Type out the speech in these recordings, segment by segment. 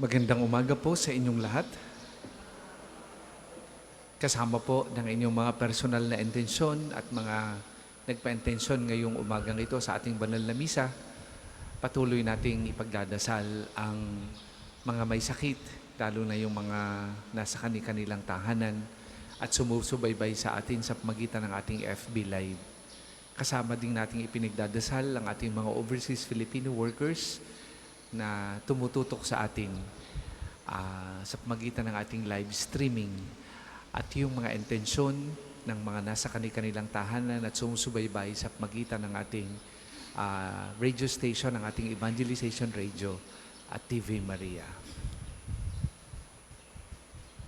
Magandang umaga po sa inyong lahat. Kasama po ng inyong mga personal na intensyon at mga nagpa-intensyon ngayong umagang ito sa ating banal na misa. Patuloy nating ipagdadasal ang mga may sakit, lalo na yung mga nasa kanilang tahanan at sumusubaybay sa atin sa pamagitan ng ating FB Live. Kasama din nating ipinagdadasal ang ating mga overseas Filipino workers na tumututok sa atin sa pamagitan ng ating live streaming at yung mga intensyon ng mga nasa kanilang tahanan at sumusubaybay sa pamagitan ng ating radio station, ng ating evangelization radio at TV Maria.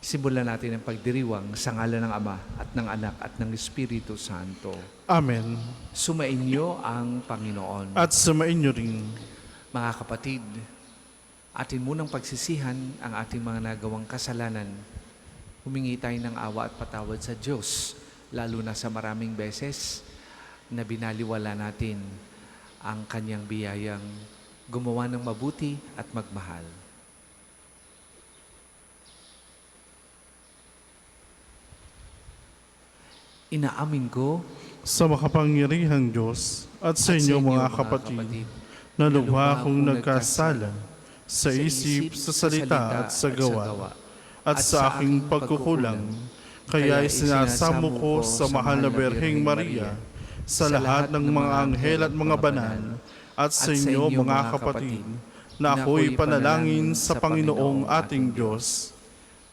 Simulan natin ang pagdiriwang sa ngalan ng Ama at ng Anak at ng Espiritu Santo. Amen. Sumainyo ang Panginoon. At sumainyo rin. Mga kapatid, atin munang pagsisihan ang ating mga nagawang kasalanan. Humingi tayo ng awa at patawad sa Diyos, lalo na sa maraming beses na binaliwala natin ang Kanyang biyayang gumawa ng mabuti at magmahal. Inaamin ko Sa makapangyarihang Diyos at sa inyo mga kapatid, na lubha akong nagkasala sa isip, sa salita at sa gawa, at sa aking pagkukulang. Kaya isinasamo ko sa mahal na Berheng Maria, sa lahat ng mga anghel at mga banal, at sa inyo mga kapatid, na ako'y panalangin sa Panginoong ating Diyos.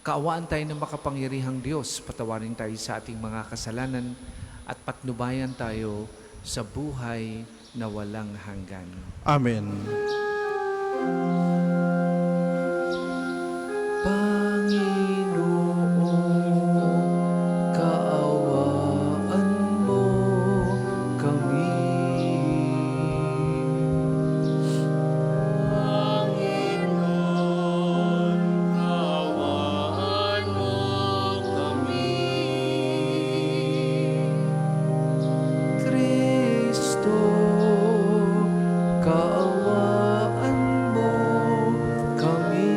Kaawaan tayo ng makapangyarihang Diyos, patawarin tayo sa ating mga kasalanan at patnubayan tayo sa buhay na walang hanggan. Amen. Panginoon, kaawaan mo kami. Panginoon, kaawaan mo kami. Kristo, kaawaan mo kami.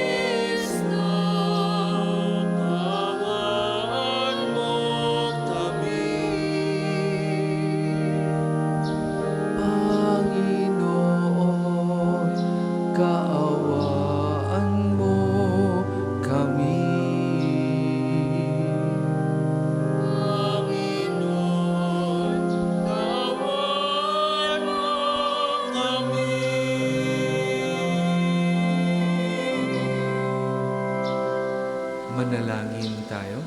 Kristo, kaawaan mo kami. Panginoon, kaawaan mo kami. Panginoon, kaawaan mo kami. Manalangin tayo.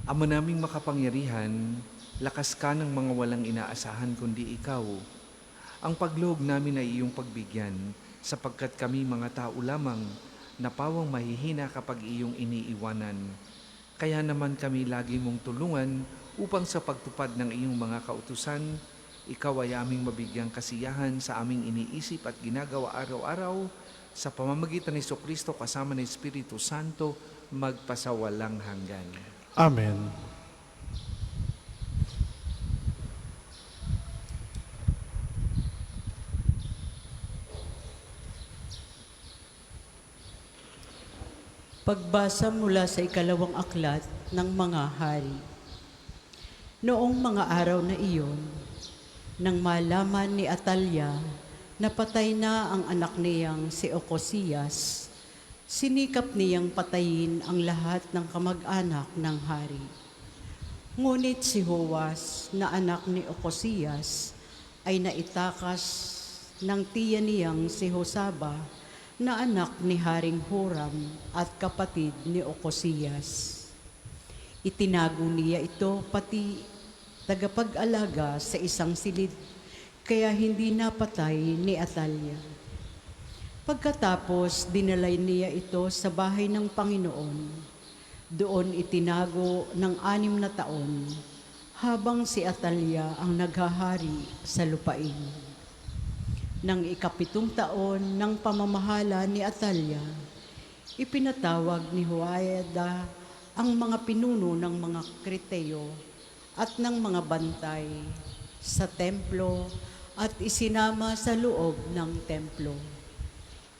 Ama naming makapangyarihan, lakas ka ng mga walang inaasahan kundi ikaw. Ang pagloob namin ay iyong pagbigyan, sapagkat kami mga tao lamang na pawang mahihina kapag iyong iniiwanan. Kaya naman kami lagi mong tulungan upang sa pagtupad ng iyong mga kautusan, ikaw ay aming mabigyang kasiyahan sa aming iniisip at ginagawa araw-araw sa pamamagitan ni Jesucristo kasama ng Espiritu Santo magpasawalang hanggan. Amen. Pagbasa mula sa ikalawang aklat ng mga hari. Noong mga araw na iyon, nang malaman ni Atalya na patay na ang anak niyang si Ocosias, sinikap niyang patayin ang lahat ng kamag-anak ng hari. Ngunit si Joas na anak ni Ocosias ay naitakas ng tiya niyang si Josaba na anak ni Haring Horam at kapatid ni Ocosias. Itinago niya ito pati tagapag-alaga sa isang silid, kaya hindi napatay ni Atalya. Pagkatapos, dinalay niya ito sa bahay ng Panginoon. Doon itinago ng 6 na taon, habang si Atalya ang naghahari sa lupain. Nang 7 taon ng pamamahala ni Atalya, ipinatawag ni Joiada ang mga pinuno ng mga Kreteo at ng mga bantay sa templo at isinama sa loob ng templo.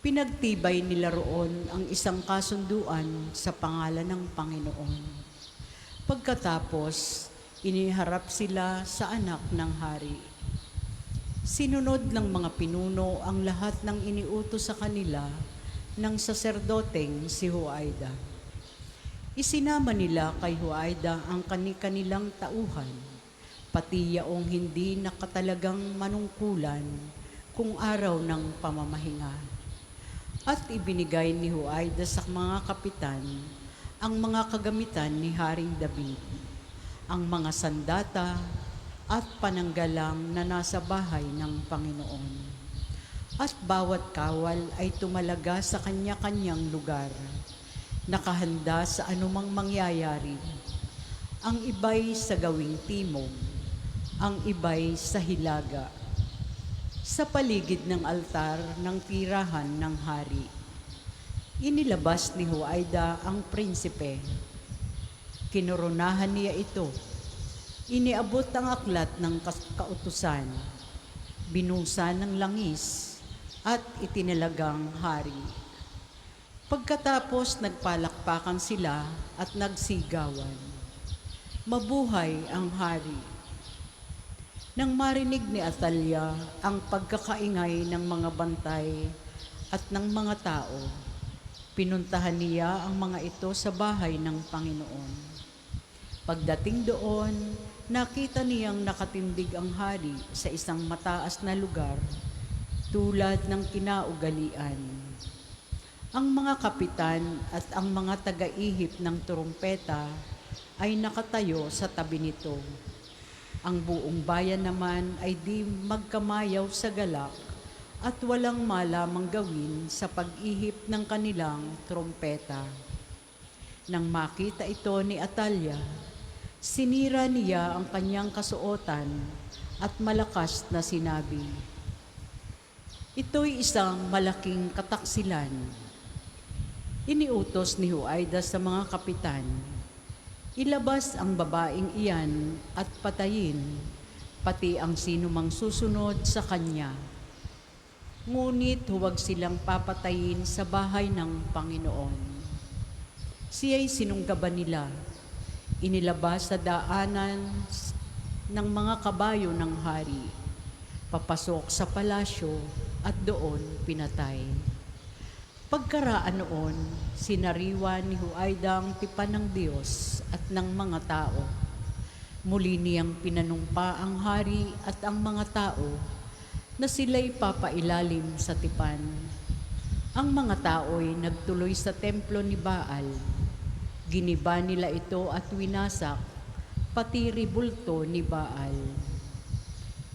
Pinagtibay nila roon ang isang kasunduan sa pangalan ng Panginoon. Pagkatapos, iniharap sila sa anak ng hari. Sinunod ng mga pinuno ang lahat ng iniutos sa kanila ng saserdoteng si Joiada. Isinama nila kay Joiada ang kanilang tauhan, pati yaong hindi nakatalagang manungkulan kung araw ng pamamahinga. At ibinigay ni Joiada sa mga kapitan ang mga kagamitan ni Haring David, ang mga sandata at pananggalang na nasa bahay ng Panginoon. At bawat kawal ay tumalaga sa kanya-kanyang lugar, nakahanda sa anumang mangyayari. Ang iba'y sa gawing timog, ang iba'y sa hilaga, sa paligid ng altar ng tirahan ng hari. Inilabas ni Joiada ang prinsipe. Kinoronahan niya ito. Iniabot ang aklat ng kautusan, binusan ng langis, at itinalagang hari. Pagkatapos nagpalakpakan sila at nagsigawan. Mabuhay ang hari! Nang marinig ni Atalya ang pagkakaingay ng mga bantay at ng mga tao, pinuntahan niya ang mga ito sa bahay ng Panginoon. Pagdating doon, nakita niyang nakatindig ang hari sa isang mataas na lugar, tulad ng kinaugalian. Ang mga kapitan at ang mga taga-ihip ng turumpeta ay nakatayo sa tabi nito. Ang buong bayan naman ay di magkamayaw sa galak at walang malamang gawin sa pag-ihip ng kanilang trompeta. Nang makita ito ni Atalya, sinira niya ang kanyang kasuotan at malakas na sinabi, "Ito'y isang malaking kataksilan." Iniutos ni Joiada sa mga kapitan, ilabas ang babaeng iyan at patayin, pati ang sinumang susunod sa kanya. Ngunit huwag silang papatayin sa bahay ng Panginoon. Siya'y sinunggaban nila, inilabas sa daanan ng mga kabayo ng hari, papasok sa palasyo at doon pinatay. Pagkaraan noon, sinariwan ni Joiada ang tipan ng Diyos at ng mga tao. Muli niyang pinanumpa ang hari at ang mga tao na sila'y papailalim sa tipan. Ang mga tao'y nagtuloy sa templo ni Baal. Giniba nila ito at winasak, pati ribulto ni Baal.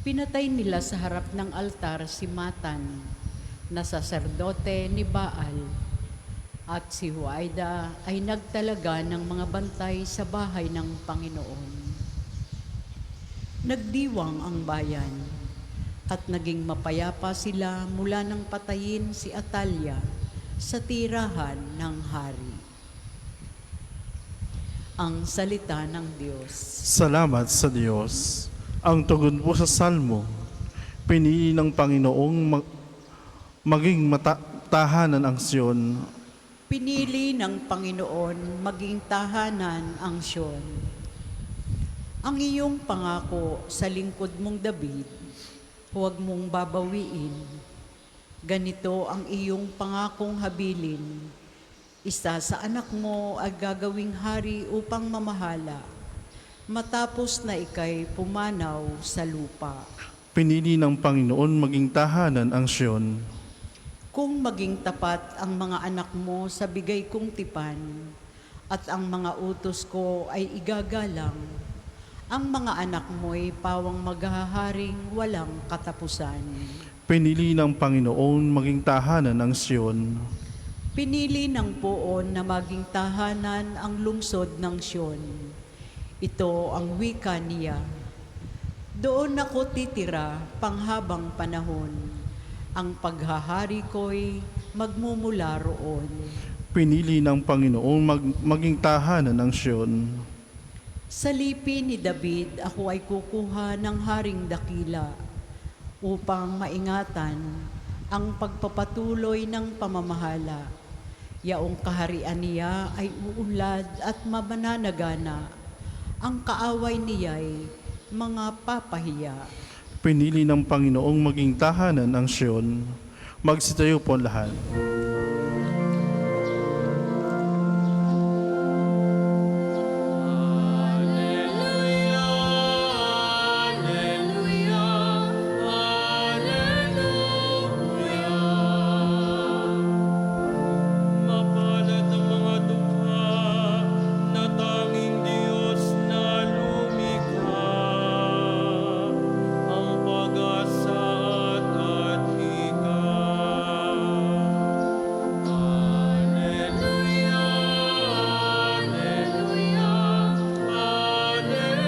Pinatay nila sa harap ng altar si Matan, na saserdote ni Baal, at si Joiada ay nagtalaga ng mga bantay sa bahay ng Panginoon. Nagdiwang ang bayan at naging mapayapa sila mula nang patayin si Atalya sa tirahan ng hari. Ang salita ng Diyos. Salamat sa Diyos. Ang tugon po sa Salmo, pinili ng Panginoong maging tahanan ang Siyon. Pinili ng Panginoon maging tahanan ang Siyon. Ang iyong pangako sa lingkod mong David, huwag mong babawiin. Ganito ang iyong pangakong habilin. Isa sa anak mo ay gagawing hari upang mamahala, matapos na ikay pumanaw sa lupa. Pinili ng Panginoon maging tahanan ang Siyon. Kung maging tapat ang mga anak mo sa bigay kong tipan, at ang mga utos ko ay igagalang, ang mga anak mo'y pawang maghaharing walang katapusan. Pinili ng Panginoon maging tahanan ang Siyon. Pinili ng Poon na maging tahanan ang lungsod ng Siyon. Ito ang wika niya. Doon ako titira panghabang panahon. Ang paghahari ko'y magmumula roon. Pinili ng Panginoon maging tahanan ang Siyon. Sa lipi ni David, ako ay kukuha ng haring dakila upang maingatan ang pagpapatuloy ng pamamahala. Yaong kaharian niya ay uunlad at mamananagana. Ang kaaway niya'y mga papahiya. Pinili ng Panginoong maging tahanan ang Siyon. Magsitayo po lahat. Mapalad ang mga dukha na tanging Diyos na lumikha, ang pag-asa at adhika. Alleluia, Alleluia, Alleluia.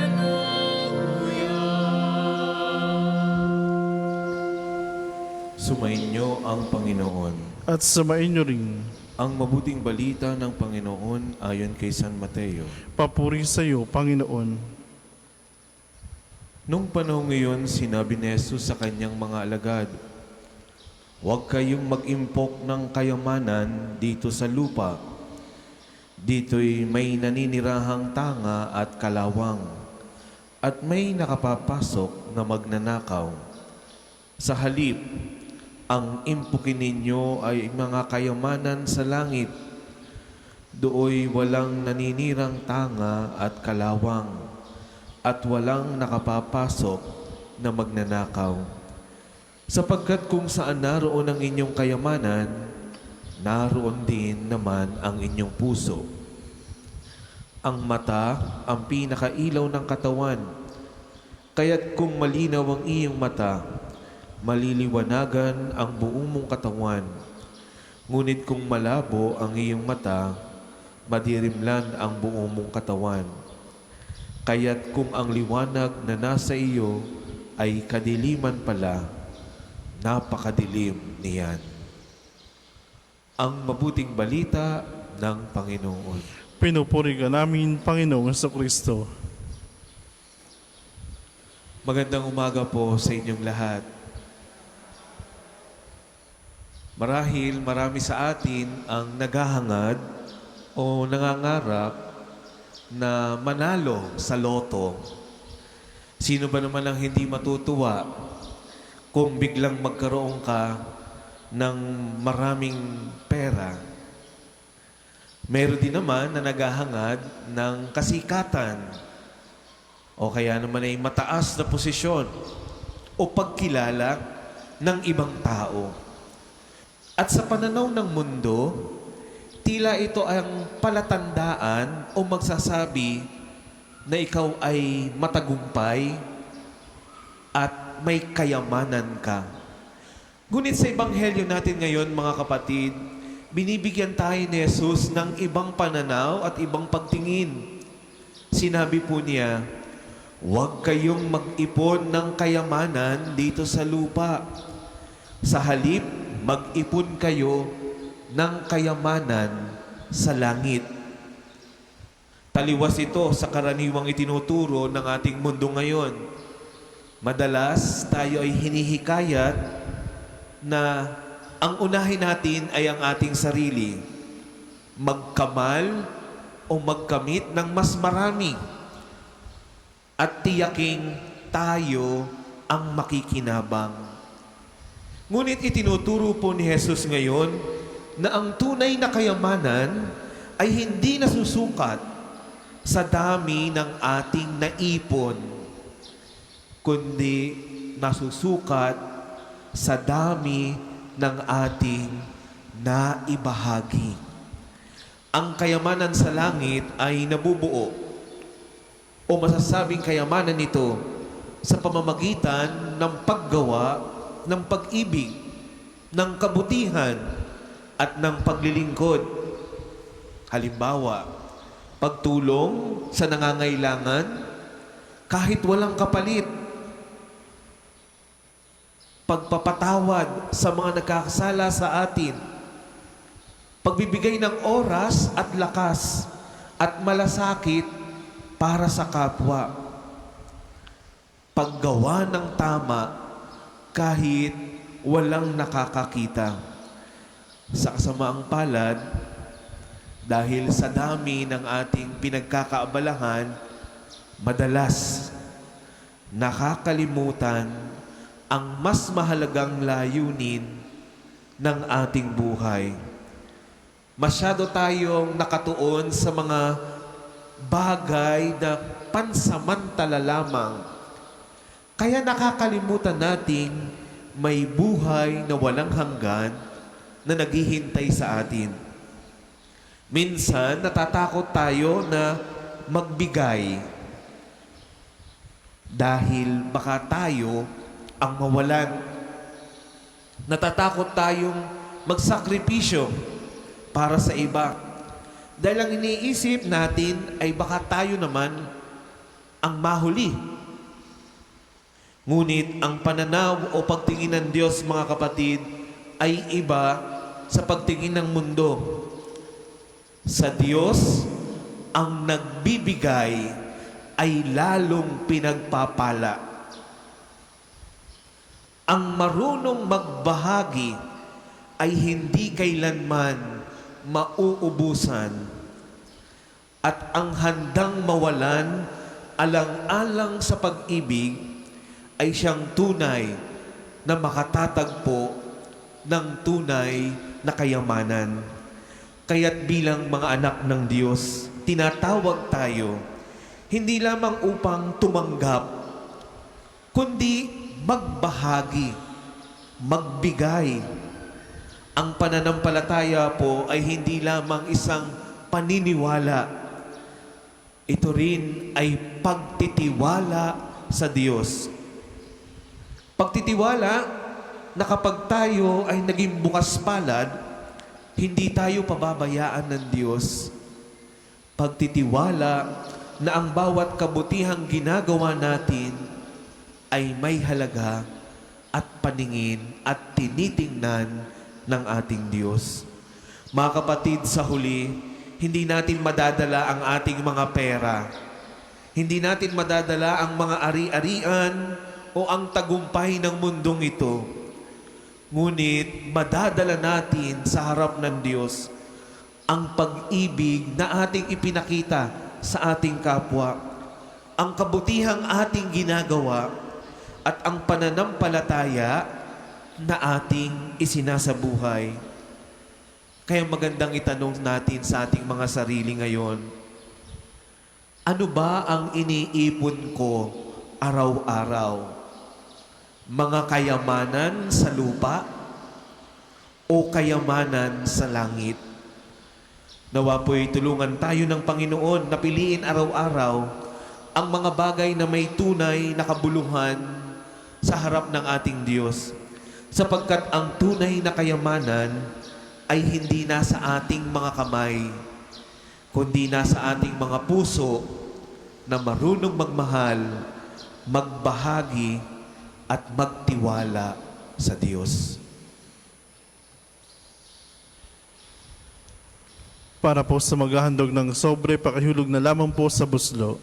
Sumainyo ang Panginoon. At samain niyo rin. Ang mabuting balita ng Panginoon ayon kay San Mateo. Papuri sa iyo, Panginoon. Nung panahon ngayon, sinabi ni Jesus sa kanyang mga alagad, "Huwag kayong mag-impok ng kayamanan dito sa lupa. Dito'y may naninirahang tanga at kalawang, at may nakapapasok na magnanakaw. Sa halip, ang impukin ninyo ay mga kayamanan sa langit. Dooy walang naninirang tanga at kalawang, at walang nakapapasok na magnanakaw. Sapagkat kung saan naroon ang inyong kayamanan, naroon din naman ang inyong puso. Ang mata ang pinakailaw ng katawan, kaya't kung malinaw ang iyong mata, maliliwanagan ang buong mong katawan. Ngunit kung malabo ang iyong mata, madirimlan ang buong mong katawan. Kaya't kung ang liwanag na nasa iyo ay kadiliman pala, napakadilim niyan." Ang mabuting balita ng Panginoon. Pinupuri ka namin, Panginoong Kristo. Magandang umaga po sa inyong lahat. Marahil marami sa atin ang naghahangad o nangangarap na manalo sa loto. Sino ba naman ang hindi matutuwa kung biglang magkaroon ka ng maraming pera? Meron din naman na naghahangad ng kasikatan o kaya naman ay mataas na posisyon o pagkilala ng ibang tao. At sa pananaw ng mundo, tila ito ang palatandaan o magsasabi na ikaw ay matagumpay at may kayamanan ka. Ngunit sa Ebanghelyo natin ngayon, mga kapatid, binibigyan tayo ni Jesus ng ibang pananaw at ibang pagtingin. Sinabi po niya, "Huwag kayong mag-ipon ng kayamanan dito sa lupa. Sa halip, mag-ipon kayo ng kayamanan sa langit." Taliwas ito sa karaniwang itinuturo ng ating mundo ngayon. Madalas tayo ay hinihikayat na ang unahin natin ay ang ating sarili. Magkamal o magkamit ng mas marami. At tiyaking tayo ang makikinabang. Ngunit itinuturo po ni Jesus ngayon na ang tunay na kayamanan ay hindi nasusukat sa dami ng ating naipon, kundi nasusukat sa dami ng ating naibahagi. Ang kayamanan sa langit ay nabubuo o masasabing kayamanan nito sa pamamagitan ng paggawa ng pag-ibig, ng kabutihan, at ng paglilingkod. Halimbawa, pagtulong sa nangangailangan kahit walang kapalit, pagpapatawad sa mga nagkakasala sa atin, pagbibigay ng oras at lakas at malasakit para sa kapwa. Paggawa ng tama kahit walang nakakakita. Sa kasamaang palad, dahil sa dami ng ating pinagkakaabalahan, madalas nakakalimutan ang mas mahalagang layunin ng ating buhay. Masyado tayong nakatuon sa mga bagay na pansamantala lamang. Kaya nakakalimutan nating may buhay na walang hanggan na naghihintay sa atin. Minsan, natatakot tayo na magbigay dahil baka tayo ang mawalan. Natatakot tayong magsakripisyo para sa iba. Dahil ang iniisip natin ay baka tayo naman ang mahuli. Ngunit ang pananaw o pagtingin ng Diyos, mga kapatid, ay iba sa pagtingin ng mundo. Sa Diyos, ang nagbibigay ay lalong pinagpapala. Ang marunong magbahagi ay hindi kailanman mauubusan. At ang handang mawalan alang-alang sa pag-ibig ay siyang tunay na makatatagpo ng tunay na kayamanan. Kaya't bilang mga anak ng Diyos, tinatawag tayo hindi lamang upang tumanggap, kundi magbahagi, magbigay. Ang pananampalataya po ay hindi lamang isang paniniwala. Ito rin ay pagtitiwala sa Diyos. Pagtitiwala na kapag tayo ay naging bukas palad, hindi tayo pababayaan ng Diyos. Pagtitiwala na ang bawat kabutihang ginagawa natin ay may halaga at paningin at tinitingnan ng ating Diyos. Mga kapatid, sa huli, hindi natin madadala ang ating mga pera. Hindi natin madadala ang mga ari-arian o ang tagumpay ng mundong ito. Ngunit madadala natin sa harap ng Diyos ang pag-ibig na ating ipinakita sa ating kapwa, ang kabutihang ating ginagawa, at ang pananampalataya na ating isinasabuhay. Kaya magandang itanong natin sa ating mga sarili ngayon, ano ba ang iniipon ko araw-araw? Mga kayamanan sa lupa o kayamanan sa langit? Nawa po'y tulungan tayo ng Panginoon na piliin araw-araw ang mga bagay na may tunay na kabuluhan sa harap ng ating Diyos, sapagkat ang tunay na kayamanan ay hindi nasa ating mga kamay, kundi nasa ating mga puso na marunong magmahal, magbahagi, at magtiwala sa Diyos. Para po sa maghahandog ng sobre, pakihulog na lamang po sa buslo.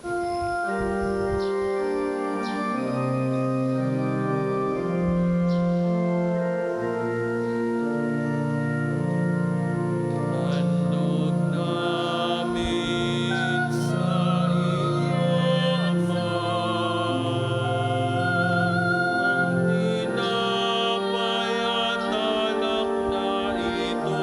Handog namin sa iyo, Ama, ang tinapay at alak na ito.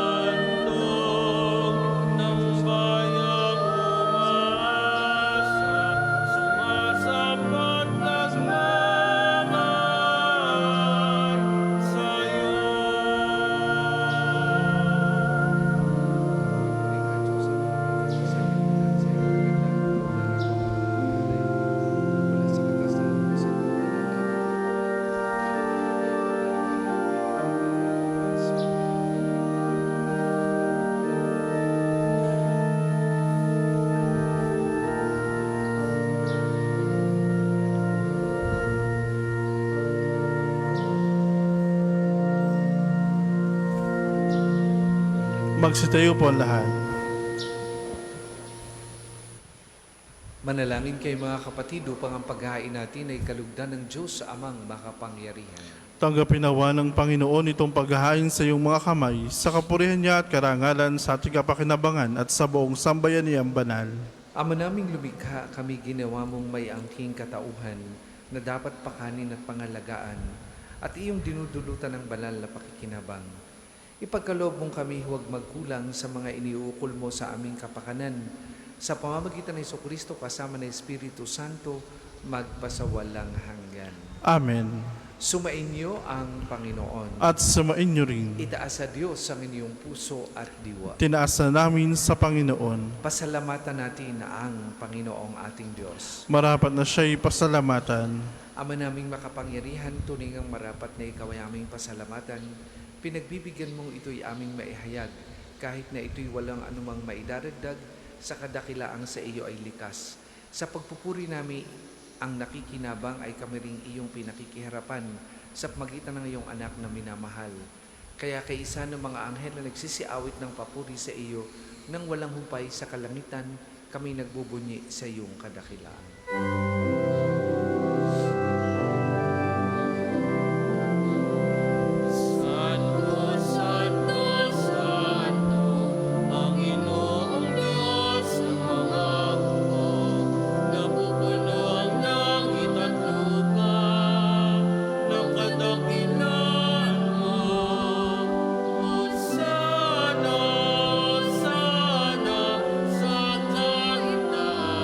Handog ng bayang umaasa, sumasapat nagmamahal sa'yo. Magsitayo po ang lahat. Manalangin kayo mga kapatid upang ang paghahain natin ay kalugdan ng Diyos amang makapangyarihan. Tanggapin nawa ng Panginoon itong paghahain sa iyong mga kamay, sa kapurihan niya at karangalan sa ating kapakinabangan at sa buong sambayan niyang banal. Ama naming lumikha, kami ginawa mong may angking katauhan na dapat pakanin at pangalagaan at iyong dinudulutan ng banal na pakikinabang. Ipagkaloob mong kami huwag magkulang sa mga iniukol mo sa aming kapakanan. Sa pamamagitan ng Jesucristo kasama ng Espiritu Santo, magpasawalang hanggan. Amen. Sumainyo ang Panginoon. At sumainyo rin. Itaas sa Diyos ang inyong puso at diwa. Tinaasa namin sa Panginoon. Pasalamatan natin ang Panginoong ating Diyos. Marapat na siya'y pasalamatan. Ama naming makapangyarihan, tunay ang marapat na ikaw ay aming pasalamatan. Pinagbibigyan mong ito'y aming maihayag, kahit na ito'y walang anumang maidaragdag sa kadakilaang sa iyo ay likas. Sa pagpupuri namin, ang nakikinabang ay kami ring iyong pinakikiharapan sa pagitan ng iyong anak na minamahal. Kaya kay isa ng mga anghel na nagsisiawit ng papuri sa iyo, nang walang humpay sa kalangitan, kami nagbubunyi sa iyong kadakilaan. Santo, Santo, Santo, Panginoong Diyos ng mga hukbo, napupuno ang langit at lupa ng kadakilaan mo. Hosana, Hosana sa kaitaasan.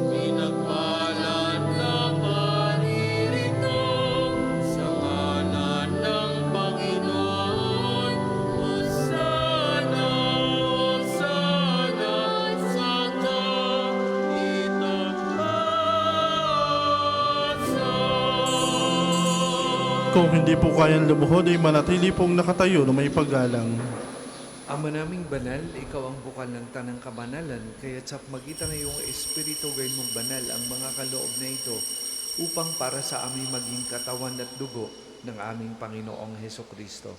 Pinagpalad na paririto sa ngalan ng Panginoon. Hosana, Hosana sa kaitaasan. Kung hindi po kayang lumuhod ay manatili pong nakatayo na may paggalang. Ama naming banal, ikaw ang bukal ng tanang kabanalan, kaya sa magitan ng iyong Espiritu gawin mong banal ang mga kaloob na ito, upang para sa aming maging katawan at dugo ng aming Panginoong Hesukristo.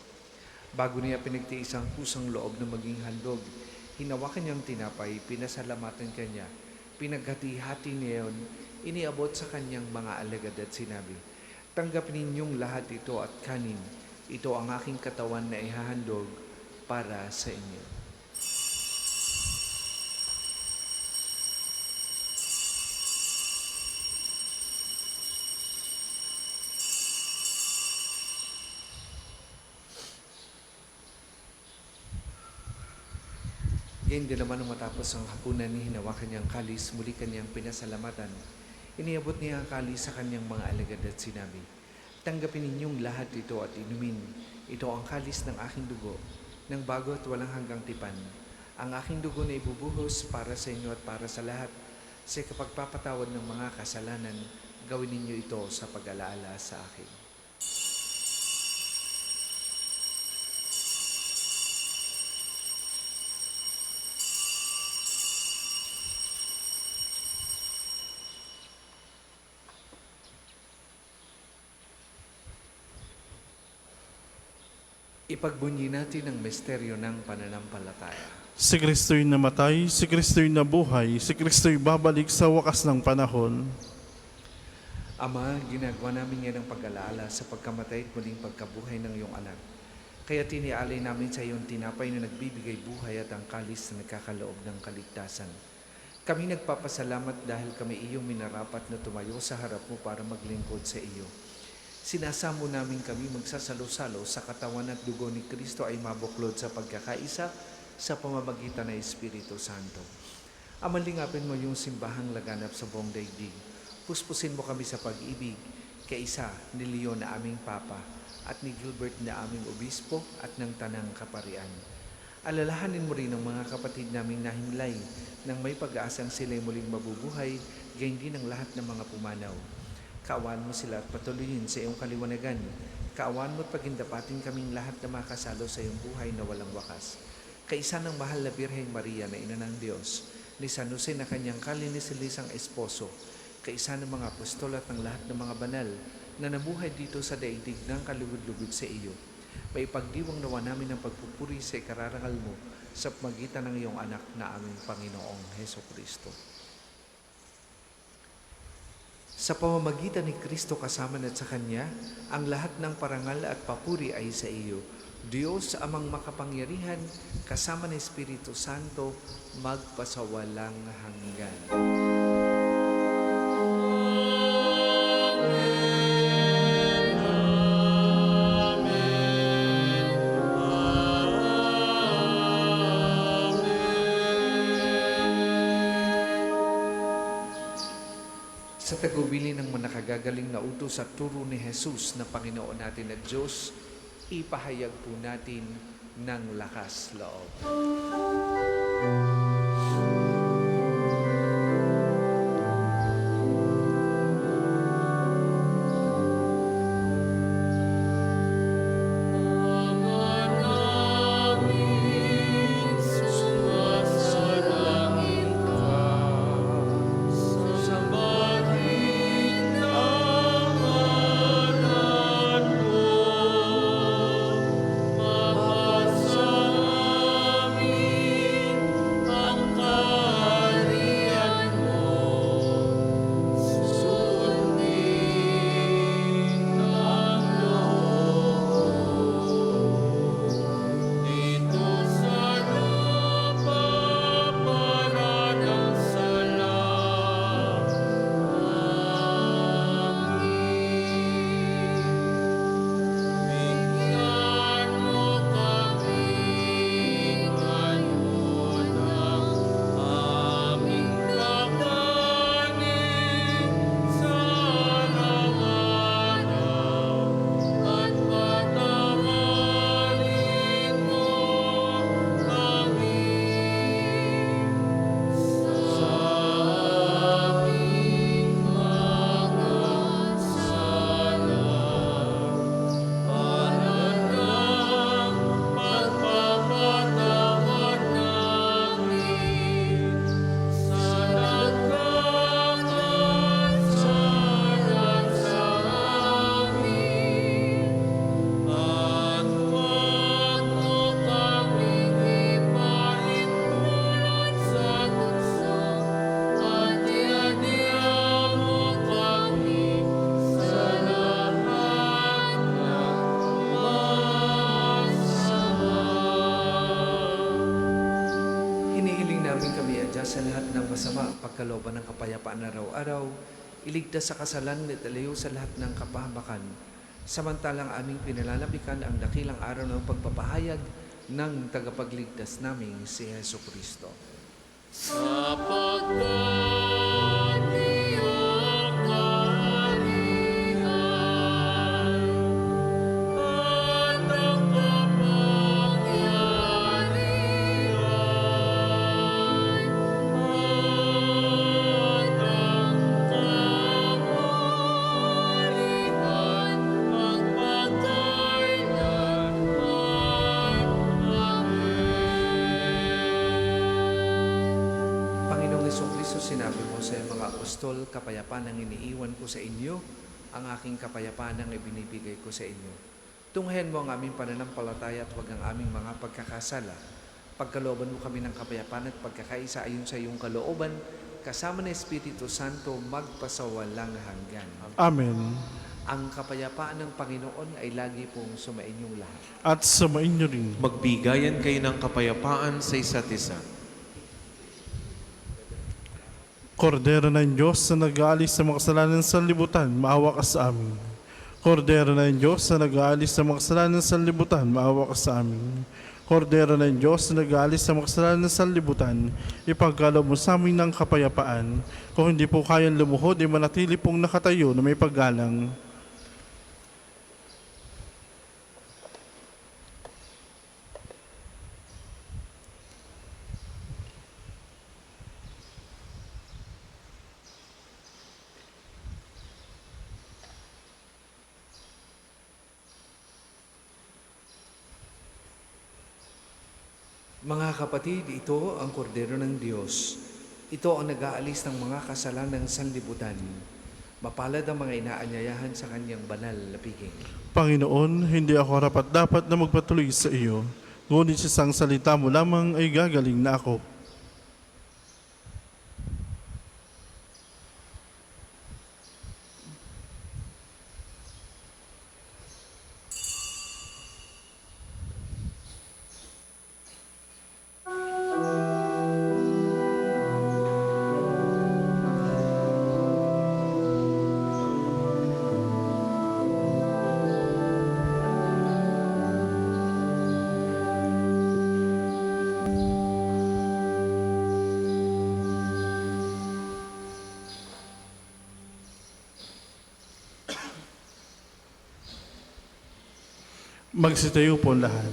Bago niya pinagtiis ang pusang loob na maging handog, hinawakan niyang tinapay, pinasalamatan kanya, pinaghati-hati niya yun, iniabot sa kanyang mga alagad at sinabi, "Tanggapin ninyong lahat ito at kanin, ito ang aking katawan na ihahandog para sa inyo." Ganyan din naman nung matapos ang hapunan ni hinawakan niyang kalis, muli kanyang pinasalamatan. Iniabot niya ang kalis sa kanyang mga alagad at sinabi, "Tanggapin ninyong lahat ito at inumin. Ito ang kalis ng aking dugo, ng bago at walang hanggang tipan. Ang aking dugo na ibubuhos para sa inyo at para sa lahat. Sa kapagpapatawad ng mga kasalanan, gawin ninyo ito sa pag-alaala sa akin." Ipagbunyi natin ang misteryo ng pananampalataya. Si Kristo'y namatay, si Kristo'y nabuhay, si Kristo'y babalik sa wakas ng panahon. Ama, ginagawa namin yan ang pag-alaala sa pagkamatay at muling pagkabuhay ng iyong anak. Kaya tinialay namin sa iyong tinapay na nagbibigay buhay at ang kalis na nagkakaloob ng kaligtasan. Kami nagpapasalamat dahil kami iyong minarapat na tumayo sa harap mo para maglingkod sa iyo. Sinasamo namin kami magsasalo-salo sa katawan at dugo ni Kristo ay mabuklod sa pagkakaisa sa pamamagitan ng Espiritu Santo. Amalingapin mo yung simbahang laganap sa buong daigdig. Puspusin mo kami sa pag-ibig, kaisa ni Leon na aming Papa at ni Gilbert na aming Obispo at ng Tanang Kaparian. Alalahanin mo rin ang mga kapatid naming nahimlay nang may pag-aasang sila'y muling mabubuhay, gayon din ang lahat ng mga pumanaw. Kaawaan mo sila at patuloyin sa iyong kaliwanagan. Kaawaan mo at pagindapatin kaming lahat na makasalo sa iyong buhay na walang wakas. Kaisa ng mahal na Birheng Maria na ina ng Diyos, ni San Jose na kanyang kalinilisang esposo, kaisa ng mga apostol at ng lahat ng mga banal na nabuhay dito sa daigdig ng kalugod-lugod sa iyo. May pagdiwang nawa namin ang pagpupuri sa ikararangal mo sa pagitan ng iyong anak na aming Panginoong Heso Kristo. Sa pamamagitan ni Kristo kasama at sa Kanya, ang lahat ng parangal at papuri ay sa iyo, Diyos amang makapangyarihan, kasama ng Espiritu Santo, magpasawalang hanggan. Sa tagubilin ng manakagagaling na utos at turo ni Jesus na Panginoon natin at Diyos, ipahayag po natin ng lakas loob. Sa lahat ng masama, pagkalooban ng kapayapaan araw-araw, iligtas sa kasalan at ilayo sa lahat ng kapahamakan. Samantalang aming pinalalapikan ang dakilang araw ng pagpapahayag ng tagapagligtas naming si Heso Kristo. Sapagkat iyong kaharian at ang kapangyarihan at ang kapurihan magpakailanman. Amen. Panginoong Hesukristo, sinabi mo sa mga apostol, kapayapaan ang iniiwan ko sa inyo, ang aking kapayapaan ang ibinibigay ko sa inyo. Tunghayan mo ang aming pananampalataya at huwag ang aming mga pagkakasala. Pagkalooban mo kami ng kapayapaan at pagkakaisa ayon sa iyong kalooban, kasama ng Espiritu Santo, magpasawalang hanggan. Amen. Ang kapayapaan ng Panginoon ay lagi pong sumainyong lahat. At sumain niyo rin. Magbigayan kayo ng kapayapaan sa isa't isa. Kordero ng Diyos na nag-aalis sa mga kasalanan sa libutan, maawa ka sa amin. Kordero ng Diyos na nag-aalis sa mga kasalanan sa libutan, maawa ka sa amin. Kordero ng Diyos na nag-aalis sa mga kasalanan sa libutan, ipagkaloob mo sa amin ng kapayapaan. Kung hindi po kayang lumuhod, ay manatili pong nakatayo na may paggalang. Mga kapatid, ito ang kordero ng Diyos. Ito ang nag-aalis ng mga kasalanang sanlibutan. Mapalad ang mga inaanyayahan sa kanyang banal na piging. Panginoon, hindi ako rapat-dapat na magpatuloy sa iyo, ngunit sa isang salita mo lamang ay gagaling na ako. Magsitayo po ang lahat.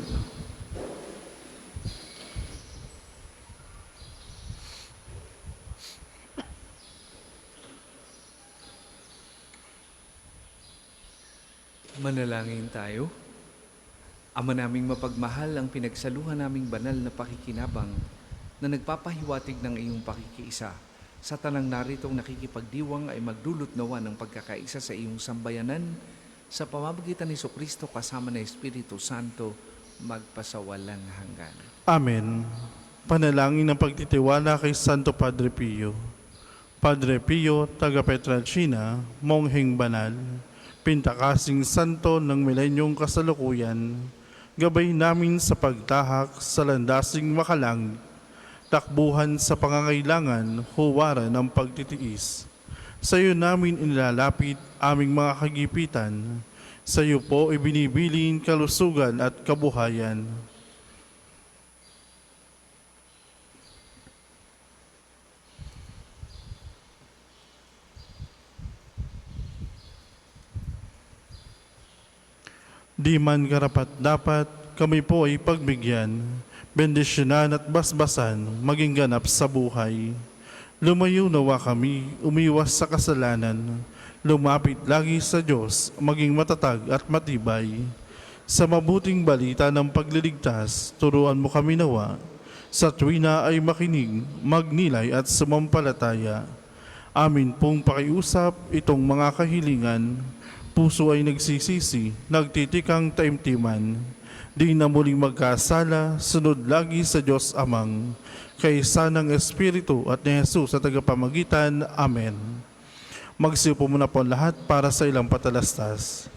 Manalangin tayo. Ama naming mapagmahal, ang pinagsaluhan naming banal na pakikinabang na nagpapahiwatig ng iyong pakikiisa. Sa tanang naritong nakikipagdiwang ay magdulot nawa ng pagkakaisa sa iyong sambayanan sa pamamagitan ni Jesucristo kasama ng Espiritu Santo magpasawalang hanggan. Amen. Panalangin ng pagtitiwala kay Santo Padre Pio. Padre Pio, taga Pietrelcina, mongheng banal, pintakasing santo ng milenyong kasalukuyan, gabay namin sa pagtahak sa landasing makalang, takbuhan sa pangangailangan, huwaran ng pagtitiis. Sa iyo namin inilalapit aming mga kagipitan, sa iyo po ibinibilin kalusugan at kabuhayan. Di man karapat-dapat, kami po ay pagbigyan, bendisyonan at basbasan, maging ganap sa buhay. Lumayo nawa kami, umiwas sa kasalanan, lumapit lagi sa Diyos, maging matatag at matibay. Sa mabuting balita ng pagliligtas, turuan mo kami nawa, sa tuwina ay makinig, magnilay at sumampalataya. Amin pong pakiusap itong mga kahilingan, puso ay nagsisisi, nagtitikang taimtiman. Di na muling magkasala, sunod lagi sa Diyos Amang, kaysa ng Espiritu at ni Jesus sa tagapamagitan. Amen. Magsiupo muna po lahat para sa ilang patalastas.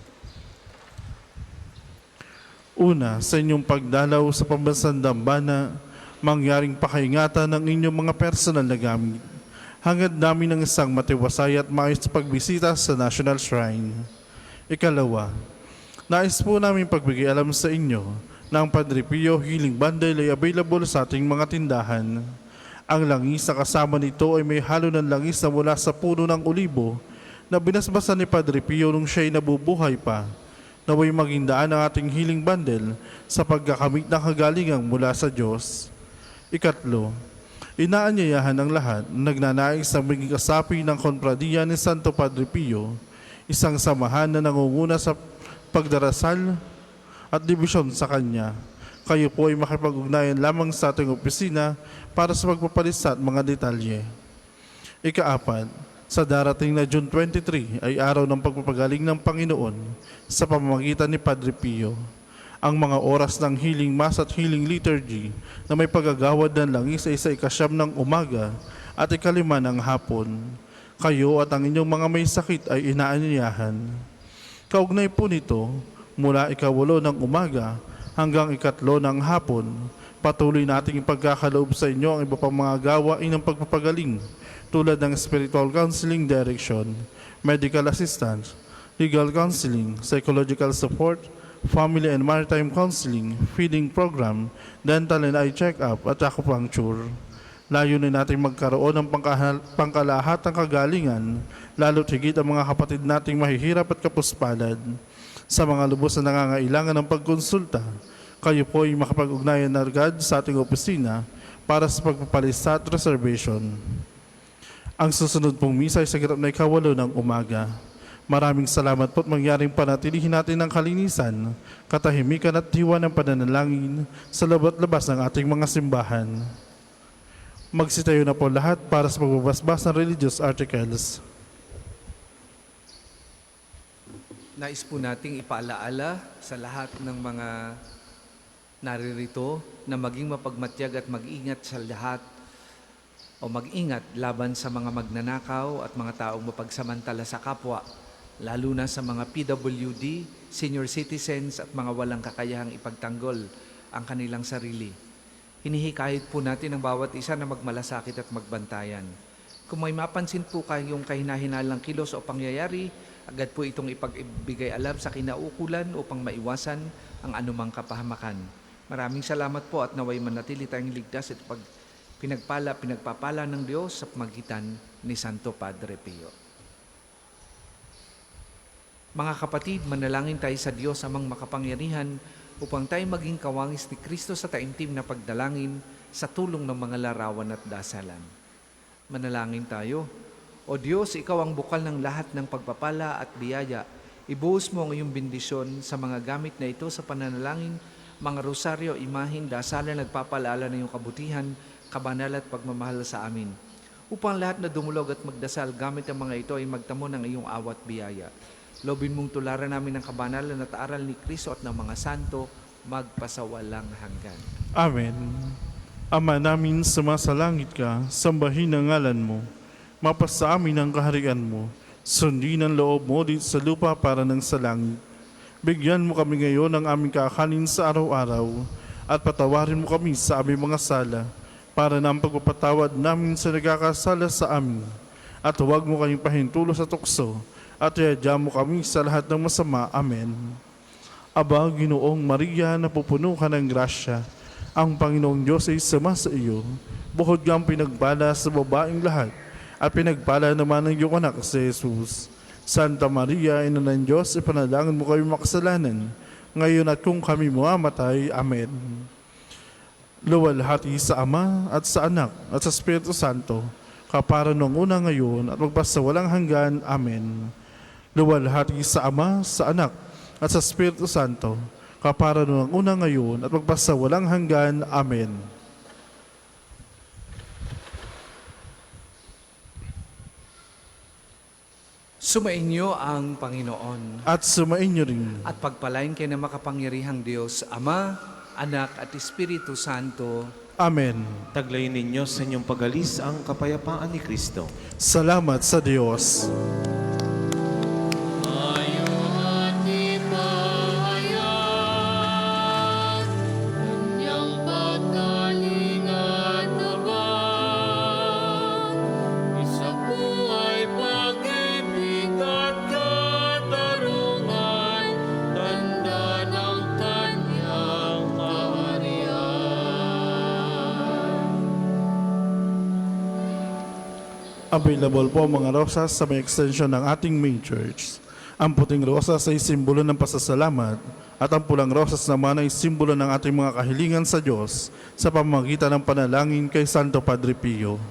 Una, sa inyong pagdalaw sa pambansang dambana, mangyaring pakaingatan ng inyong mga personal na gamit. Hangad namin ng isang matiwasay at maayos na pagbisita sa National Shrine. Ikalawa, nais po namin pagbigay alam sa inyo na ang Padre Pio Healing Bundle ay available sa ating mga tindahan. Ang langis na kasama nito ay may halo ng langis na mula sa puno ng olibo na binasbasan ni Padre Pio nung siya'y nabubuhay pa. Naway maging daan ang ating healing bundle sa pagkakamit ng kagalingang mula sa Diyos. Ikatlo, inaanyayahan ng lahat na nagnanais na maging kasapi ng Konpradiya ni Santo Padre Pio, isang samahan na nangunguna sa pagdarasal at dibisyon sa Kanya. Kayo po ay makipag-ugnayan lamang sa ating opisina para sa pagpapalista at mga detalye. Ikaapat, sa darating na June 23 ay araw ng pagpapagaling ng Panginoon sa pamamagitan ni Padre Pio. Ang mga oras ng healing mass at healing liturgy na may paggagawad ng langis ay sa 9 ng umaga at 5 ng hapon. Kayo at ang inyong mga may sakit ay inaanyayahan. Kaugnay po nito, mula 8 ng umaga hanggang 3 ng hapon, patuloy nating ipagkakaloob sa inyo ang iba pang mga gawain ng pagpapagaling tulad ng spiritual counseling direction, medical assistance, legal counseling, psychological support, family and maritime counseling, feeding program, dental and eye check-up at acupuncture. Layunin natin magkaroon ng pangkalahatang kagalingan, lalo't higit ang mga kapatid nating mahihirap at kapuspalad. Sa mga lubos na nangangailangan ng pagkonsulta, kayo po ay makapag-ugnayan na agad sa ating opisina para sa pagpapalista at reservation. Ang susunod pong misa ay sa ganap na 8 ng umaga. Maraming salamat po at mangyaring panatilihin natin ang kalinisan, katahimikan at diwa ng pananalangin sa labat-labas ng ating mga simbahan. Magsitayo na po lahat para sa pagbabasbas ng religious articles. Nais po nating ipaalaala sa lahat ng mga Naririto na maging mapagmatyag at mag-ingat sa lahat o mag-ingat laban sa mga magnanakaw at mga taong mapagsamantala sa kapwa, lalo na sa mga PWD, senior citizens at mga walang kakayahang ipagtanggol ang kanilang sarili. Hinihikayat po natin ang bawat isa na magmalasakit at magbantayan. Kung may mapansin po kayong kahinahinalang kilos o pangyayari, agad po itong ipag-ibigay alam sa kinaukulan upang maiwasan ang anumang kapahamakan. Maraming salamat po at naway manatili tayong ligtas at pinagpapala ng Diyos sa pamagitan ni Santo Padre Pio. Mga kapatid, manalangin tayo sa Diyos amang makapangyarihan upang tayo maging kawangis ni Kristo sa taimtim na pagdalangin sa tulong ng mga larawan at dasalan. Manalangin tayo. O Diyos, Ikaw ang bukal ng lahat ng pagpapala at biyaya. Ibuhos mo ang iyong bendisyon sa mga gamit na ito sa pananalangin, mga rosaryo, imahin, dasalan, nagpapaalala ng iyong kabutihan, kabanal at pagmamahal sa amin. Upang lahat na dumulog at magdasal gamit ang mga ito ay magtamo ng iyong awat biyaya. Lobin mong tularan namin ang kabanalan at aral ni Kristo at ng mga santo magpasawalang hanggan. Amen. Ama namin, sumasalangit ka, sambahin ang ngalan mo. Mapasa amin ang kaharian mo. Sundin ang loob mo dito sa lupa para ng sa langit. Bigyan mo kami ngayon ng aming kakanin sa araw-araw at patawarin mo kami sa aming mga sala para na ang pagpapatawad namin sa nagkakasala sa amin. At huwag mo kaming pahintulo sa tukso at iadya mo kami sa lahat ng masama. Amen. Aba, Ginoong Maria, napupuno ka ng grasya. Ang Panginoong Diyos ay sama sa iyo. Bukod kang pinagpala sa babaeng lahat at pinagpala naman ng iyong anak si Jesus. Santa Maria, Ina ng Diyos, ipanalangin mo kami makasalanan, ngayon at kung kami mamatay. Amen. Luwalhati sa Ama at sa Anak at sa Espiritu Santo, kapara noong una ngayon at magpasawalang hanggan. Amen. Luwalhati sa Ama, sa Anak at sa Espiritu Santo, kapara noong una ngayon at magpasawalang hanggan. Amen. Sumainyo ang Panginoon At sumainyo rin. at pagpalain kayo ng makapangyarihang Diyos, Ama, Anak at Espiritu Santo. Amen. Taglayin ninyo sa inyong pag-alis ang kapayapaan ni Kristo. Salamat sa Diyos. Ayon natin mahayag, Kanyang pagkaling at habag, isa po ay pag-ibig at katarungan, tanda ng Kanyang kaharian. Available po ang mga rosas sa may extension ng ating main church. Ang puting rosas ay simbolo ng pasasalamat at ang pulang rosas naman ay simbolo ng ating mga kahilingan sa Diyos sa pamamagitan ng panalangin kay Santo Padre Pio.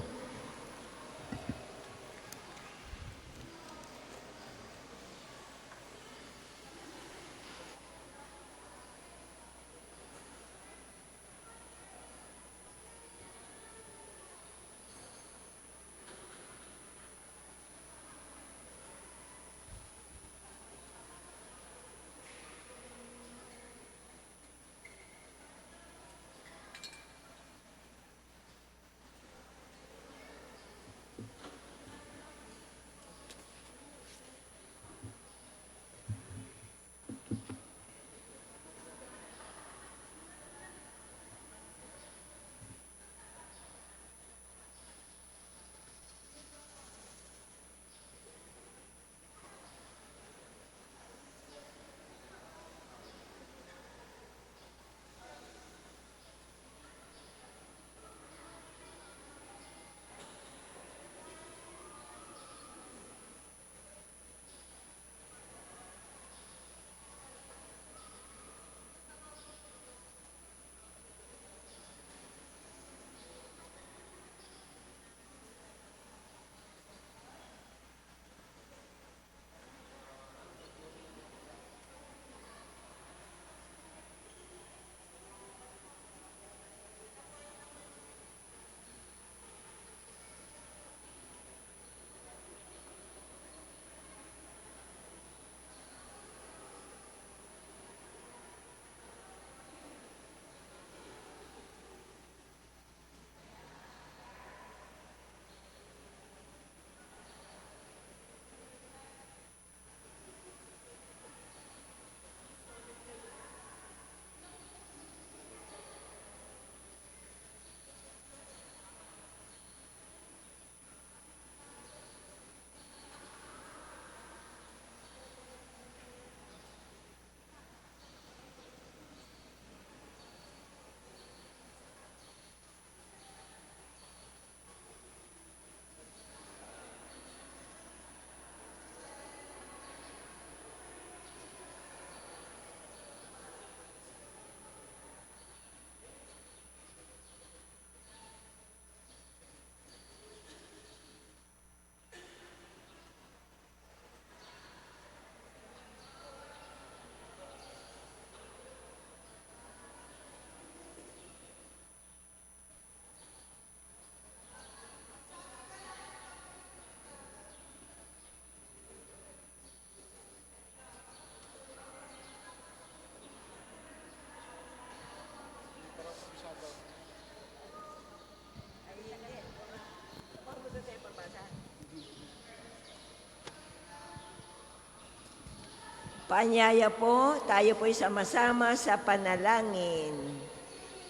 Paanyaya po, tayo po'y sama-sama sa panalangin.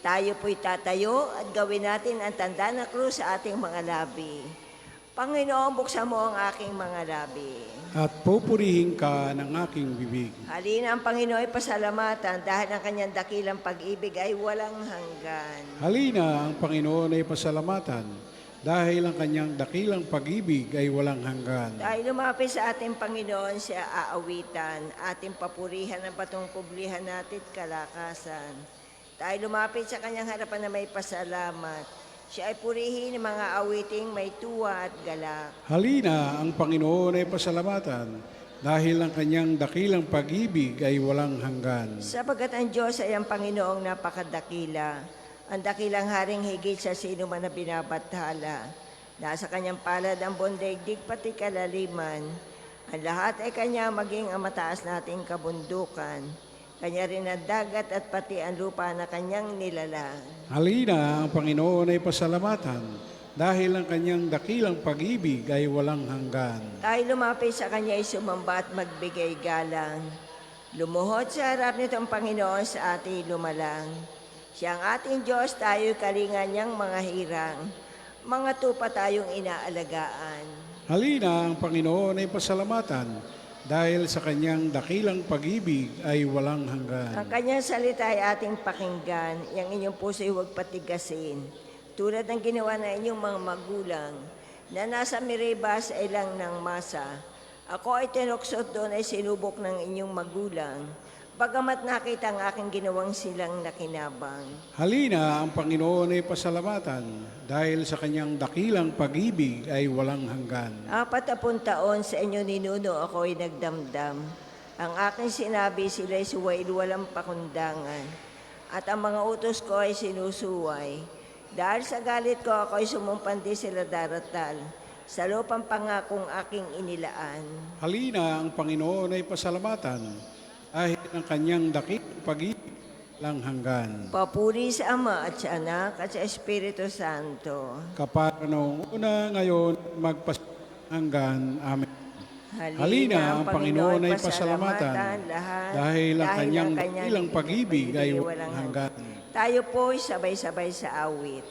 Tayo po'y tatayo at gawin natin ang tanda na krus sa ating mga labi. Panginoon, buksan mo ang aking mga labi. At pupurihin ka ng aking bibig. Halina ang Panginoon ay pasalamatan dahil ang kanyang dakilang pag-ibig ay walang hanggan. Halina ang Panginoon ay pasalamatan dahil ang kanyang dakilang pag-ibig ay walang hanggan. Tayo lumapit sa ating Panginoon siya aawitan, ating papurihan ang patungkublihan natin at kalakasan. Tayo lumapit sa kanyang harapan na may pasalamat. Siya ay purihin ng mga awiting may tuwa at galak. Halina ang Panginoon ay pasalamatan dahil ang kanyang dakilang pag-ibig ay walang hanggan. Sapagat ang Diyos ay ang Panginoong napakadakila, ang dakilang haring higit sa sino man na binabathala. Nasa kanyang palad ang bondaigdig pati kalaliman. Ang lahat ay kanya maging ang mataas nating kabundukan. Kanya rin ang dagat at pati ang lupa na kanyang nilalang. Halina ang Panginoon ay pasalamatan dahil ang kanyang dakilang pag-ibig ay walang hanggan. Tayo lumapit sa kanya ay sumamba at magbigay galang. Lumuhod sa harap nito ang Panginoon sa ating lumalang. Siya ang ating Diyos, tayo'y kalingan niyang mga hirang. Mga tupa tayong inaalagaan. Halina ang Panginoon ay pasalamatan dahil sa kanyang dakilang pag-ibig ay walang hanggan. Ang kanyang salita ay ating pakinggan, yung inyong puso'y huwag patigasin. Tulad ng ginawa ng inyong mga magulang, na nasa Meribas ay lang ng masa. Ako ay tinuksot doon ay sinubok ng inyong magulang, bagamat nakita ang aking ginawang silang nakinabang. Halina ang Panginoon ay pasalamatan dahil sa kanyang dakilang pag-ibig ay walang hanggan. 40 taon sa inyo ninuno ako'y nagdamdam. Ang aking sinabi sila'y suwail walang pakundangan. At ang mga utos ko ay sinusuway. Dahil sa galit ko ako'y sumumpandi sila daratal. Sa lupang pangakong aking inilaan. Halina ang Panginoon ay pasalamatan dahil ang kanyang dakilang pag-ibig lang hanggan. Papuri sa Ama at sa Anak at sa Espiritu Santo. Kapag noong una ngayon magpasanggan. Amen. Halina ang Panginoon ay pasalamatan dahil ang kanyang dakilang pag-ibig ay walang hanggan. Tayo po'y sabay-sabay sa awit.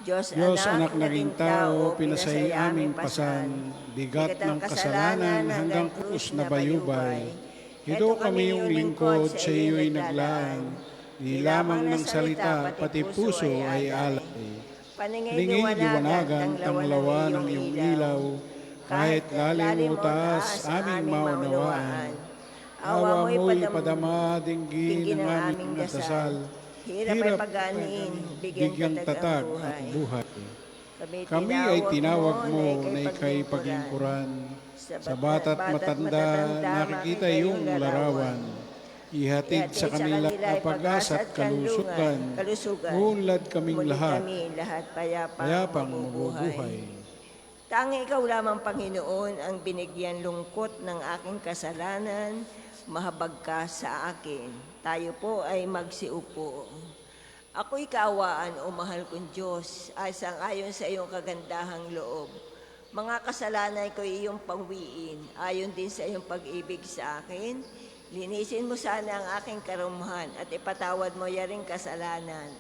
Diyos anak naging tao, pinasay aming pasan, bigat ng kasalanan hanggang krus na bayubay. Ito kami yung lingkod, sa iyo'y naglaan, di lamang ng salita, pati puso ay alay. Paningin liwanagan, tanglawa ng iyong ilaw, kahit lalim o taas, aming maunawaan. Awa mo'y padama, dinggin ang aming dasal, hirap ay pagaanin, bigyang tatag at buhay. Kami ay tinawag mo na ika'y paglingkuran. Sa bata't matanda, nakikita iyong larawan. Ihatid sa kanila pag-asa at kalusugan. Unlad kaming lahat, payapang mabubuhay. Tangi ikaw lamang, Panginoon, ang binigyan lungkot ng aking kasalanan, mahabag ka sa akin. Tayo po ay magsiupo. Ako'y kaawaan, o mahal kong Diyos, ay sang-ayon sa iyong kagandahang loob. Mga kasalanan ko iyong pangwiin, ayon din sa iyong pag-ibig sa akin. Linisin mo sana ang aking karumhan at ipatawad mo yaring kasalanan.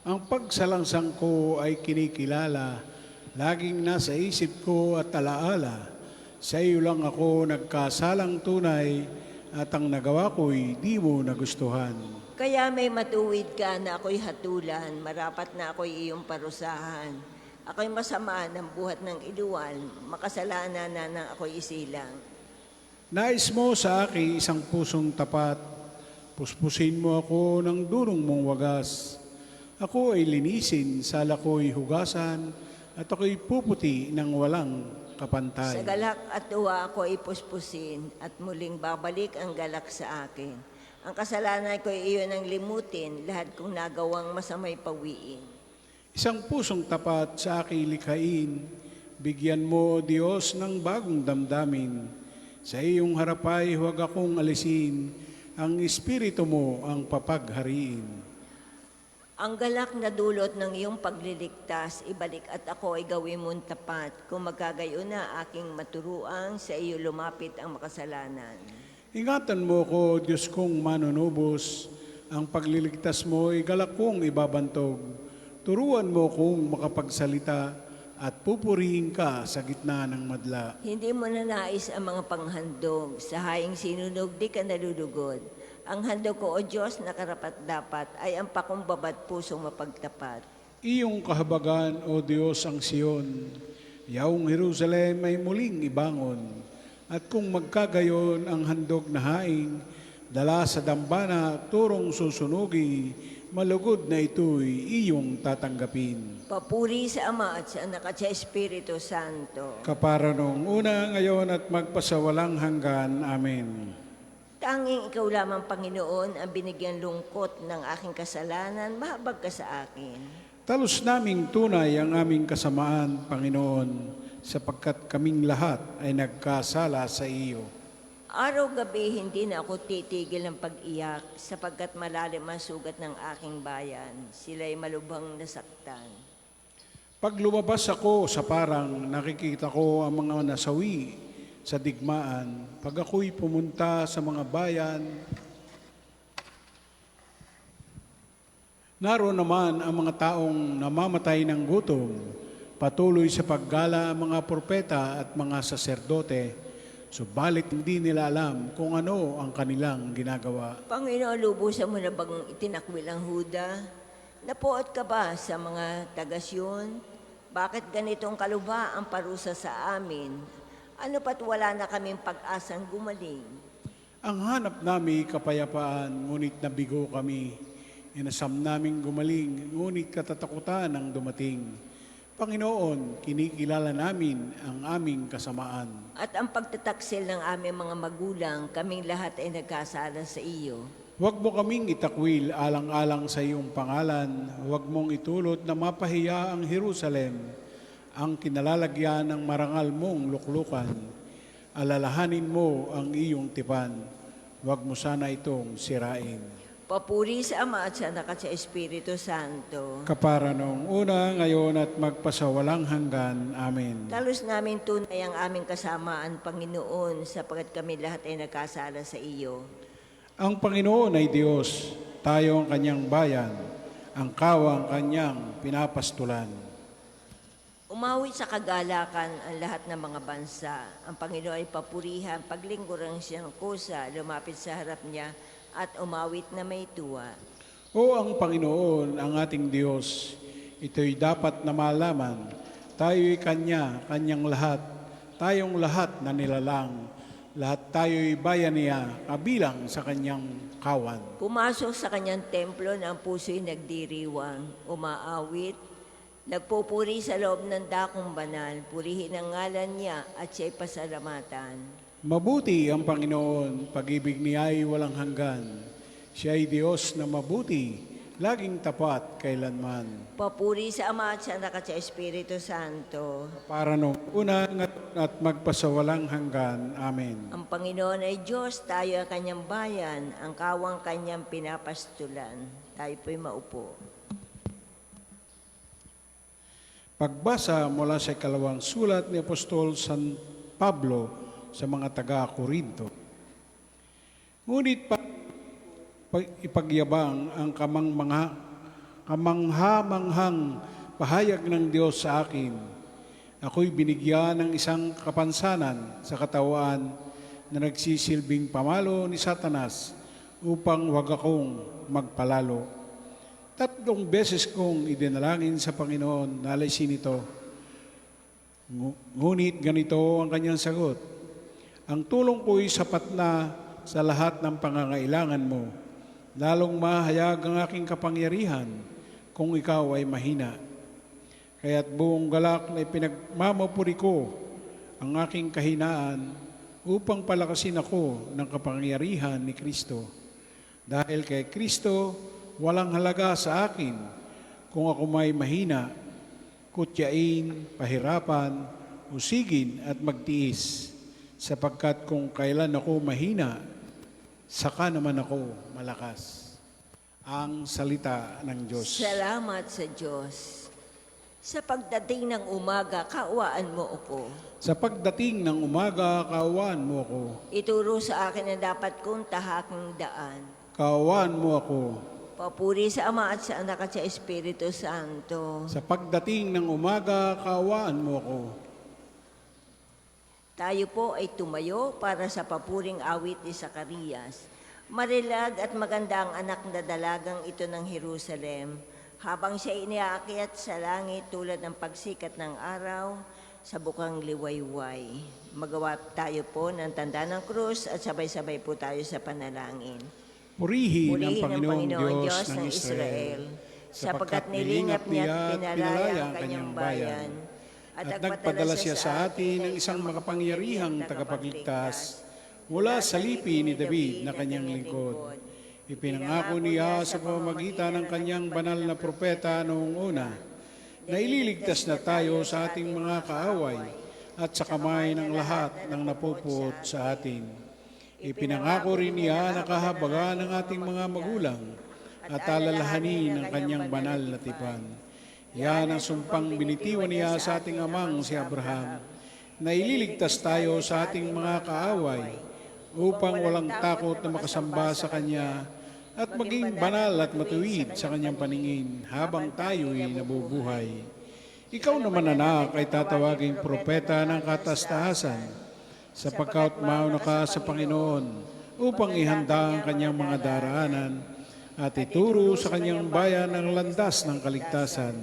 Ang pagsalangsang ko ay kinikilala, laging nasa isip ko at alaala. Sa iyo lang ako nagkasalang tunay at ang nagawa ko'y di mo nagustuhan. Kaya may matuwid ka na ako'y hatulan, marapat na ako'y iyong parusahan. Ako'y masama ng buhat ng iluwal, makasalanan na nang ako'y isilang. Nais mo sa akin isang pusong tapat, puspusin mo ako ng durong mong wagas. Ako ay linisin, sala ko'y hugasan, at ako'y puputi ng walang kapantay. Sa galak at tuwa ako'y puspusin, at muling babalik ang galak sa akin. Ang kasalanan ko'y iyon ang limutin, lahat kong nagawang masamay pawiin. Isang pusong tapat sa aking likhain, bigyan mo, Diyos, ng bagong damdamin. Sa iyong harapay huwag akong alisin, ang Espiritu mo ang papaghariin. Ang galak na dulot ng iyong pagliligtas, ibalik at ako ay gawin mong tapat. Kung magkagayon na aking maturuan, sa iyo lumapit ang makasalanan. Ingatan mo ko, Diyos kong manunubos, ang pagliligtas mo ay galak kong ibabantog. Turuan mo kong makapagsalita at pupurihin ka sa gitna ng madla. Hindi mo na nais ang mga panghandog. Sa haing sinunog, di ka nalulugod. Ang handog ko, O Diyos, na karapat-dapat ay ang pakumbabad pusong mapagtapat. Iyong kahabagan, O Diyos, ang Siyon. Yaong Jerusalem ay muling ibangon. At kung magkagayon ang handog na haing, dala sa dambana turong susunugi, malugod na ito'y iyong tatanggapin. Papuri sa Ama at sa Anak at sa Espiritu Santo. Kapara nung una, ngayon at magpasawalang hanggan. Amen. Tanging ikaw lamang, Panginoon, ang binigyan lungkot ng aking kasalanan, mahabag ka sa akin. Talos naming tunay ang aming kasamaan, Panginoon, sapagkat kaming lahat ay nagkasala sa iyo. Araw-gabi hindi na ako titigil ng pag-iyak sapagkat malalim ang sugat ng aking bayan. Sila'y malubhang nasaktan. Pag lumabas ako sa parang, nakikita ko ang mga nasawi sa digmaan. Pag ako'y pumunta sa mga bayan, naroon naman ang mga taong namamatay ng gutom, patuloy sa paggala ang mga propeta at mga saserdote, subalit hindi nila alam kung ano ang kanilang ginagawa. Panginoon, lubusan mo na bang itinakwil ang Huda? Napuot ka ba sa mga tagasyon? Bakit ganitong kalubha ang parusa sa amin? Ano pat wala na kaming pag-asang gumaling? Ang hanap namin kapayapaan, ngunit nabigo kami. Inasam naming gumaling, ngunit katatakutan ang dumating. Panginoon, kinikilala namin ang aming kasamaan. At ang pagtataksil ng aming mga magulang, kaming lahat ay nagkasala sa iyo. Huwag mo kaming itakwil alang-alang sa iyong pangalan. Huwag mong itulot na mapahiya ang Jerusalem, ang kinalalagyan ng marangal mong luklukan. Alalahanin mo ang iyong tipan. Huwag mo sana itong sirain. Papuri sa Ama at sa Anak at sa Espiritu Santo. Kapara nung una, ngayon at magpasawalang hanggan. Amen. Talos namin tunay ang aming kasamaan, Panginoon, sapagkat kami lahat ay nagkasala sa iyo. Ang Panginoon ay Diyos, tayo ang kanyang bayan, ang kawang kanyang pinapastulan. Umawi sa kagalakan ang lahat ng mga bansa. Ang Panginoon ay papurihan, paglingkurang siyang kusa, lumapit sa harap niya, at umawit na may tuwa. O ang Panginoon, ang ating Diyos, ito'y dapat na malaman. Tayo'y kanyang lahat, tayong lahat na nilalang. Lahat tayo'y bayan niya, kabilang sa kanyang kawan. Pumasok sa kanyang templo na ang puso'y nagdiriwang, umaawit, nagpupuri sa loob ng dakong banal, purihin ang ngalan niya at siya'y pasalamatan. Mabuti ang Panginoon, pag-ibig niya ay walang hanggan. Siya ay Diyos na mabuti, laging tapat kailanman. Papuri sa Ama at sa Anak at sa Espiritu Santo. Para nung una at magpasawalang hanggan. Amen. Ang Panginoon ay Diyos, tayo ang kanyang bayan, ang kawang kanyang pinapastulan. Tayo po'y maupo. Pagbasa mula sa ikalawang sulat ni Apostol San Pablo sa mga taga-Korinto. Ngunit ipagyabang ang kamangha-manghang pahayag ng Diyos sa akin. Ako'y binigyan ng isang kapansanan sa katawan na nagsisilbing pamalo ni Satanas upang wag akong magpalalo. 3 beses kong idinalangin sa Panginoon na alisin ito. Ngunit ganito ang kanyang sagot. Ang tulong ko'y sapat na sa lahat ng pangangailangan mo. Lalong mahayag ang aking kapangyarihan kung ikaw ay mahina. Kaya't buong galak na ipinagmamapuri ko ang aking kahinaan upang palakasin ako ng kapangyarihan ni Kristo. Dahil kay Kristo, walang halaga sa akin kung ako may mahina, kutyain, pahirapan, usigin at magtiis. Sapagkat kung kailan ako mahina, saka naman ako malakas. Ang salita ng Diyos. Salamat sa Diyos. Sa pagdating ng umaga, kaawaan mo ako. Sa pagdating ng umaga, kaawaan mo ako. Ituro sa akin ang dapat kong tahaking daan. Kaawaan mo ako. Papuri sa Ama at sa Anak at sa Espiritu Santo. Sa pagdating ng umaga, kaawaan mo ako. Tayo po ay tumayo para sa papuring awit ni Zacarias. Marilag at maganda ang anak na dalagang ito ng Jerusalem, habang siya iniaakyat sa langit tulad ng pagsikat ng araw sa bukang liwayway. Magawa tayo po ng tanda ng krus at sabay-sabay po tayo sa panalangin. Purihin ang Purihin Panginoong Diyos ng Israel, sapagkat nilingap niya at pinaraya ang kanyang bayan, at nagpadala siya sa atin ng isang makapangyarihang tagapagligtas mula sa lipi ni David na kanyang lingkod. Ipinangako niya sa pamamagitan ng kanyang banal na propeta noong una na ililigtas na tayo sa ating mga kaaway at sa kamay ng lahat ng napuput sa atin. Ipinangako rin niya na kahabagan ng ating mga magulang at alalahanin ng kanyang banal na tipan. Yan ang sumpang binitiwan niya sa ating amang si Abraham, na ililigtas tayo sa ating mga kaaway upang walang takot na makasamba sa Kanya at maging banal at matuwid sa Kanyang paningin habang tayo'y nabubuhay. Ikaw naman, anak, ay tatawaging propeta ng katastasan, sapagkat mauna ka sa Panginoon upang ihanda ang Kanyang mga daraanan at ituro sa Kanyang bayan ang landas ng kaligtasan,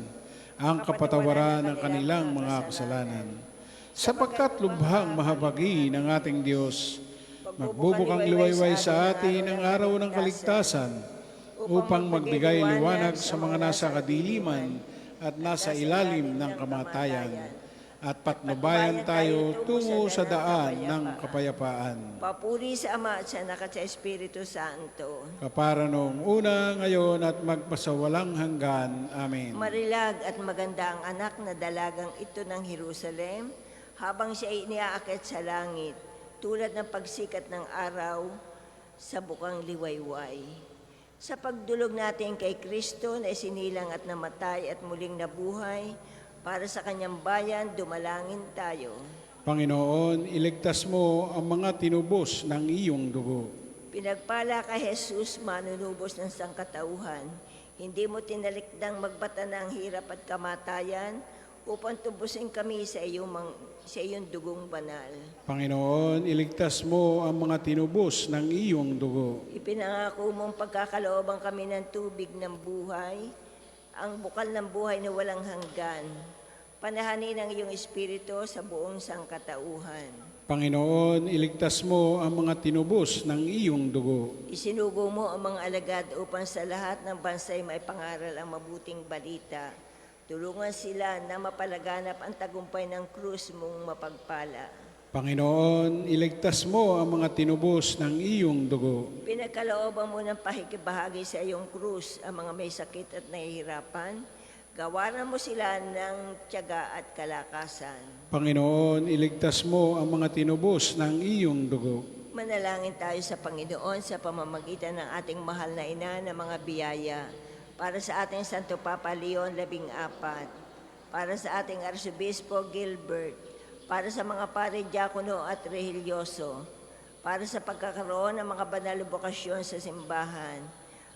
ang kapatawaran ng kanilang mga kasalanan. Sapagkat lubhang mahabagi ng ating Diyos, magbubukang liwayway sa atin ang araw ng kaligtasan upang magbigay liwanag sa mga nasa kadiliman at nasa ilalim ng kamatayan, at patnubayan tayo tungo sa daan ng kapayapaan. Papuri sa Ama at sa Anak at sa Espiritu Santo. Kapara noong una, ngayon at magpasawalang hanggan. Amen. Marilag at maganda ang anak na dalagang ito ng Jerusalem, habang siya ay iniaakyat sa langit, tulad ng pagsikat ng araw sa bukang liwayway. Sa pagdulog natin kay Kristo na isinilang at namatay at muling nabuhay, para sa kanyang bayan, dumalangin tayo. Panginoon, iligtas mo ang mga tinubos ng iyong dugo. Pinagpala ka, Jesus, manunubos ng sangkatauhan. Hindi mo tinalikdang magbata ng hirap at kamatayan upang tubusin kami sa iyong dugong banal. Panginoon, iligtas mo ang mga tinubos ng iyong dugo. Ipinangako mong pagkakalooban kami ng tubig ng buhay, ang bukal ng buhay na walang hanggan. Panahanin ang iyong espiritu sa buong sangkatauhan. Panginoon, iligtas mo ang mga tinubos ng iyong dugo. Isinugo mo ang mga alagad upang sa lahat ng bansay maipangaral ang mabuting balita. Tulungan sila na mapalaganap ang tagumpay ng krus mong mapagpala. Panginoon, iligtas mo ang mga tinubos ng iyong dugo. Pinagkalooban mo ng pakikibahagi sa iyong krus ang mga may sakit at nahihirapan. Gawaran mo sila ng tiyaga at kalakasan. Panginoon, iligtas mo ang mga tinubos ng iyong dugo. Manalangin tayo sa Panginoon sa pamamagitan ng ating mahal na ina ng mga biyaya. Para sa ating Santo Papa Leon 14, para sa ating Arsobispo Gilbert, para sa mga pare diakono at rehilyoso, para sa pagkakaroon ng mga banal na bokasyon sa simbahan,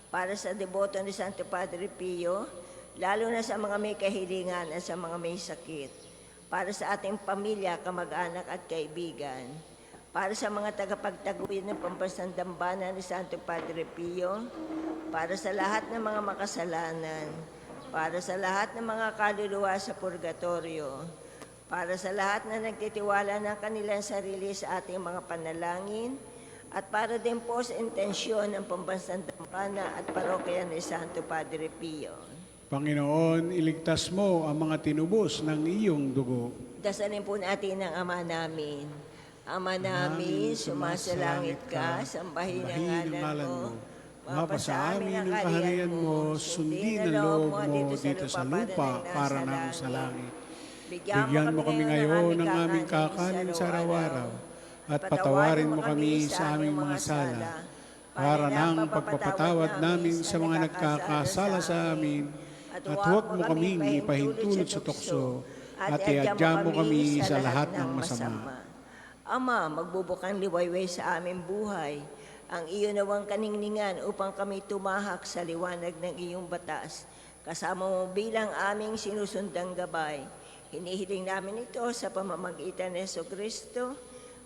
para sa deboto ni Santo Padre Pio, lalo na sa mga may kahilingan at sa mga may sakit, para sa ating pamilya, kamag-anak at kaibigan, para sa mga tagapagtaguyod ng pampansang dambana ni Santo Padre Pio, para sa lahat ng mga makasalanan, para sa lahat ng mga kaluluwa sa purgatorio, para sa lahat na nagtitiwala ng kanilang sarili sa ating mga panalangin, at para din po sa intensyon ng pambansang dambana at parokya ni Santo Padre Pio. Panginoon, iligtas mo ang mga tinubos ng iyong dugo. Dasalin po natin ang Ama namin. Ama namin, sumasalangit ka, sambahin ang ngalan mo. Mapasa amin ang kaharian mo, sundin ang loob mo dito sa lupa para nang sa langit. Bigyan mo kami ngayon ng aming kakanin sa araw-araw at patawarin mo kami sa aming mga sala para nang pagpapatawad namin sa mga nagkakasala sa amin At huwag mo kaming ipahintulot sa tukso, at iadya mo kami sa lahat ng masama. Ama, magbubukang liwayway sa aming buhay, ang iyo nawang kaningningan upang kami tumahak sa liwanag ng iyong batas. Kasama mo bilang aming sinusundang gabay. Hinihiling namin ito sa pamamagitan ni Jesucristo,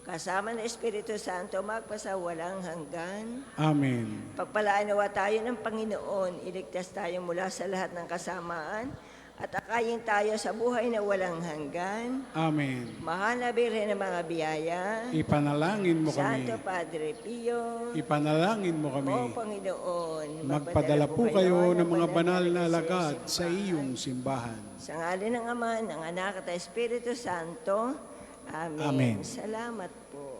kasama ng Espiritu Santo, magpasawalang hanggan. Amen. Pagpalaan nawa tayo ng Panginoon, iligtas tayo mula sa lahat ng kasamaan, at akayin tayo sa buhay na walang hanggan. Amen. Mahal na Birhen ng mga biyaya, Ipanalangin mo kami. Santo Padre Pio, Ipanalangin mo kami. O Panginoon, Magpadala po kayo ng mga banal na alagad sa iyong simbahan. Sa ngalan ng Ama, ng Anak at Espiritu Santo. Amen. Amen. Salamat po.